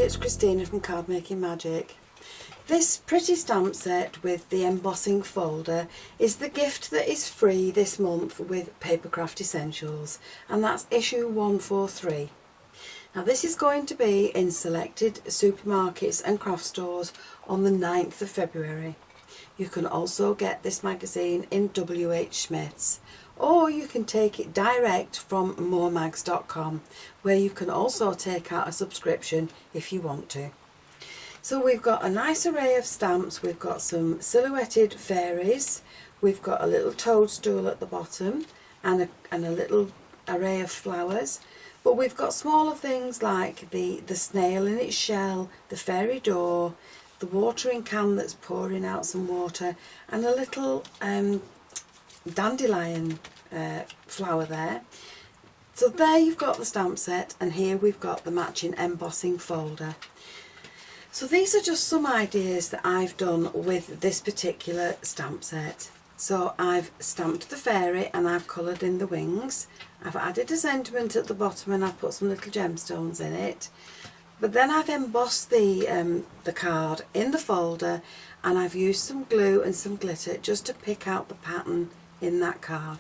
it's Christina from Card Making Magic. This pretty stamp set with the embossing folder is the gift that is free this month with Papercraft Essentials, and that's issue 143. Now this is going to be in selected supermarkets and craft stores on the 9th of February. You can also get this magazine in WH Smith's, or you can take it direct from moremags.com, where you can also take out a subscription if you want to. So we've got a nice array of stamps. We've got some silhouetted fairies, we've got a little toadstool at the bottom and a little array of flowers. But we've got smaller things like the snail in its shell, the fairy door, the watering can that's pouring out some water, and a little dandelion flower there. So there you've got the stamp set, and here we've got the matching embossing folder. So these are just some ideas that I've done with this particular stamp set. So I've stamped the fairy and I've coloured in the wings. I've added a sentiment at the bottom and I've put some little gemstones in it. But then I've embossed the card in the folder, and I've used some glue and some glitter just to pick out the pattern in that card.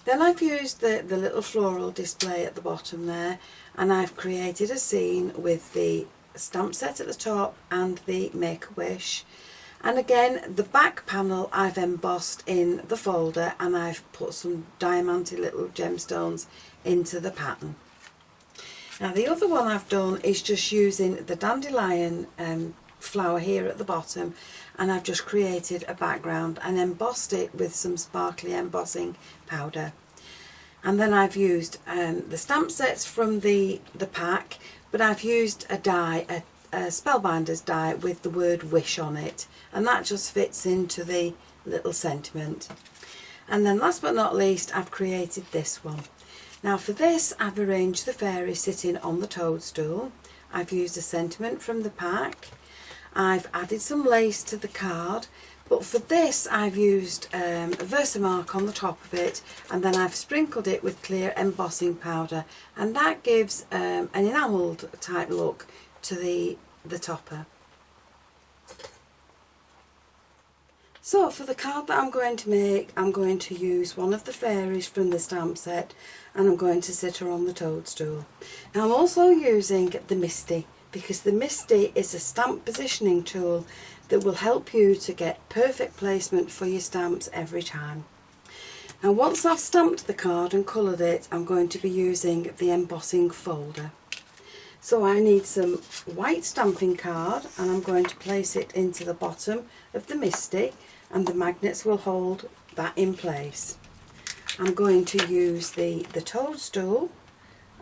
Then I've used the little floral display at the bottom there, and I've created a scene with the stamp set at the top and the Make-A-Wish. And again, the back panel I've embossed in the folder, and I've put some diamanty little gemstones into the pattern. Now the other one I've done is just using the dandelion flower here at the bottom, and I've just created a background and embossed it with some sparkly embossing powder. And then I've used the stamp sets from the pack, but I've used a die, a Spellbinders die with the word wish on it, and that just fits into the little sentiment. And then last but not least, I've created this one. Now for this, I've arranged the fairy sitting on the toadstool. I've used a sentiment from the pack. I've added some lace to the card, but for this I've used a Versamark on the top of it, and then I've sprinkled it with clear embossing powder, and that gives an enamelled type look to the topper. So for the card that I'm going to make, I'm going to use one of the fairies from the stamp set, and I'm going to sit her on the toadstool. Now I'm also using the Misty, because the Misty is a stamp positioning tool that will help you to get perfect placement for your stamps every time. Now once I've stamped the card and coloured it, I'm going to be using the embossing folder. So I need some white stamping card, and I'm going to place it into the bottom of the Misty, and the magnets will hold that in place. I'm going to use the toadstool,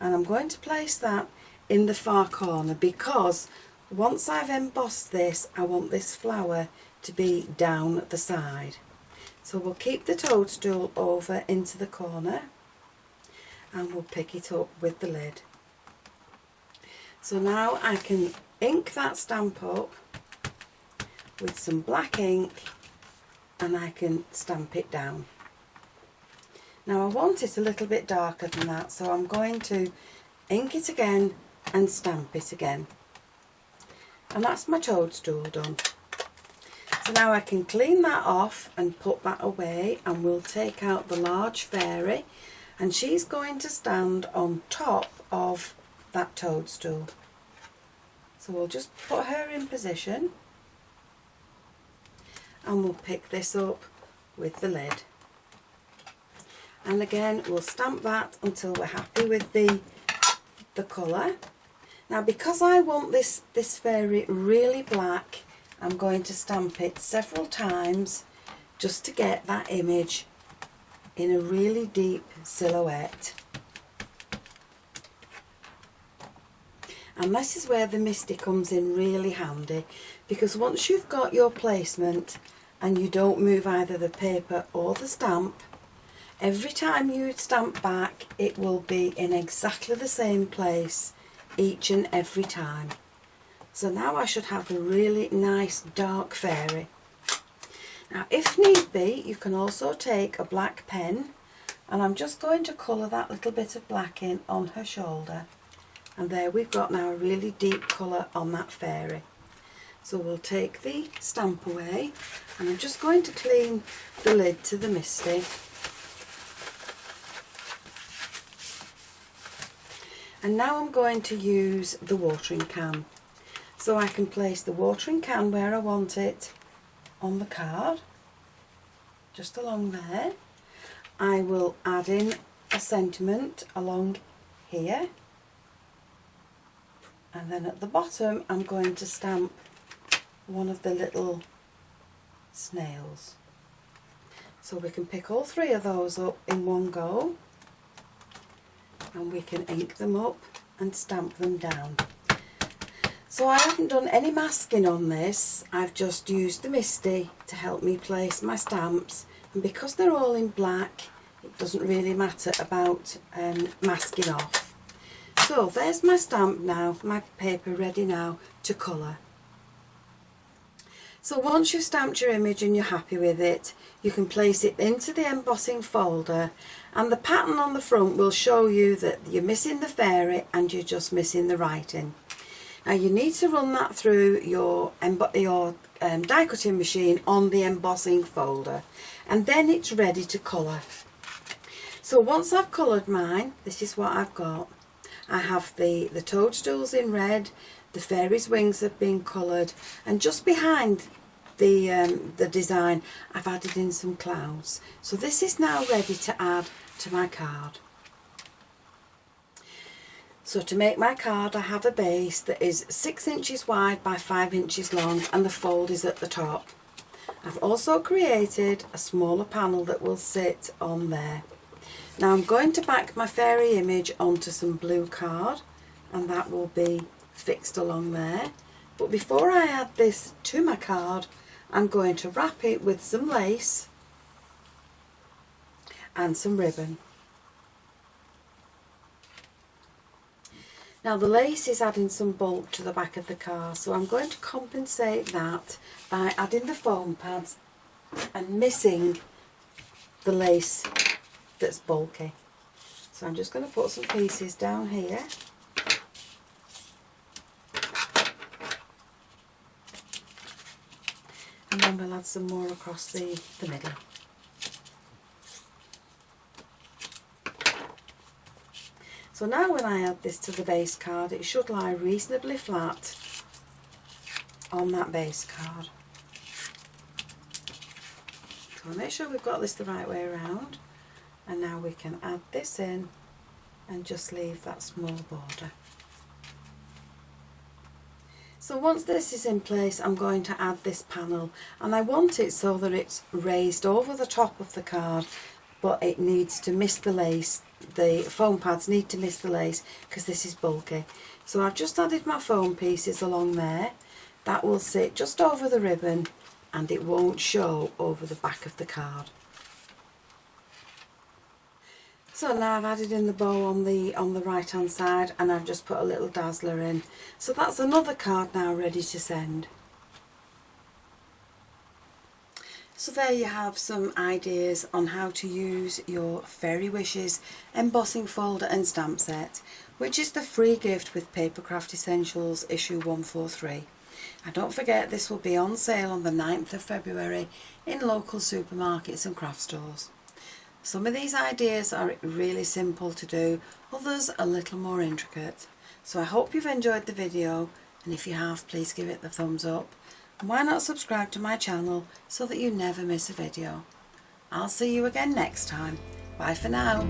and I'm going to place that in the far corner, because once I've embossed this, I want this flower to be down the side. So we'll keep the toadstool over into the corner, and we'll pick it up with the lid. So now I can ink that stamp up with some black ink, and I can stamp it down. Now I want it a little bit darker than that, so I'm going to ink it again and stamp it again. And that's my toadstool done. So now I can clean that off and put that away, and we'll take out the large fairy, and she's going to stand on top of that toadstool. So we'll just put her in position, and we'll pick this up with the lid. And again, we'll stamp that until we're happy with the colour. Now because I want this fairy really black, I'm going to stamp it several times just to get that image in a really deep silhouette. And this is where the Misty comes in really handy, because once you've got your placement and you don't move either the paper or the stamp, every time you stamp back it will be in exactly the same place each and every time. So now I should have a really nice dark fairy. Now if need be, you can also take a black pen, and I'm just going to colour that little bit of black in on her shoulder, And there we've got now a really deep colour on that fairy. So we'll take the stamp away, and I'm just going to clean the lid to the Misty. And now I'm going to use the watering can. So I can place the watering can where I want it on the card, just along there. I will add in a sentiment along here, and then at the bottom I'm going to stamp one of the little snails. So we can pick all three of those up in one go, and we can ink them up and stamp them down. So I haven't done any masking on this, I've just used the Misty to help me place my stamps, and because they're all in black it doesn't really matter about masking off. So there's my stamp now, my paper ready now to colour. So once you've stamped your image and you're happy with it, you can place it into the embossing folder, and the pattern on the front will show you that you're missing the fairy and you're just missing the writing. Now you need to run that through your die cutting machine on the embossing folder, and then it's ready to colour. So once I've coloured mine, this is what I've got. I have the toadstools in red, the fairy's wings have been coloured, and just behind the design I've added in some clouds. So this is now ready to add to my card. So to make my card I have a base that is 6 inches wide by 5 inches long, and the fold is at the top. I've also created a smaller panel that will sit on there. Now I'm going to back my fairy image onto some blue card, and that will be fixed along there. But before I add this to my card, I'm going to wrap it with some lace and some ribbon. Now the lace is adding some bulk to the back of the card, so I'm going to compensate that by adding the foam pads and missing the lace that's bulky. So I'm just going to put some pieces down here, and then we'll add some more across the middle. So now when I add this to the base card, it should lie reasonably flat on that base card. So I'll make sure we've got this the right way around. And now we can add this in and just leave that small border. So once this is in place, I'm going to add this panel, and I want it so that it's raised over the top of the card, but it needs to miss the lace. The foam pads need to miss the lace because this is bulky. So I've just added my foam pieces along there. That will sit just over the ribbon and it won't show over the back of the card. So now I've added in the bow on the right hand side, and I've just put a little dazzler in. So that's another card now ready to send. So there you have some ideas on how to use your Fairy Wishes embossing folder and stamp set, which is the free gift with Papercraft Essentials issue 143. And don't forget, this will be on sale on the 9th of February in local supermarkets and craft stores. Some of these ideas are really simple to do, others a little more intricate. So I hope you've enjoyed the video, and if you have, please give it the thumbs up. And why not subscribe to my channel so that you never miss a video. I'll see you again next time. Bye for now.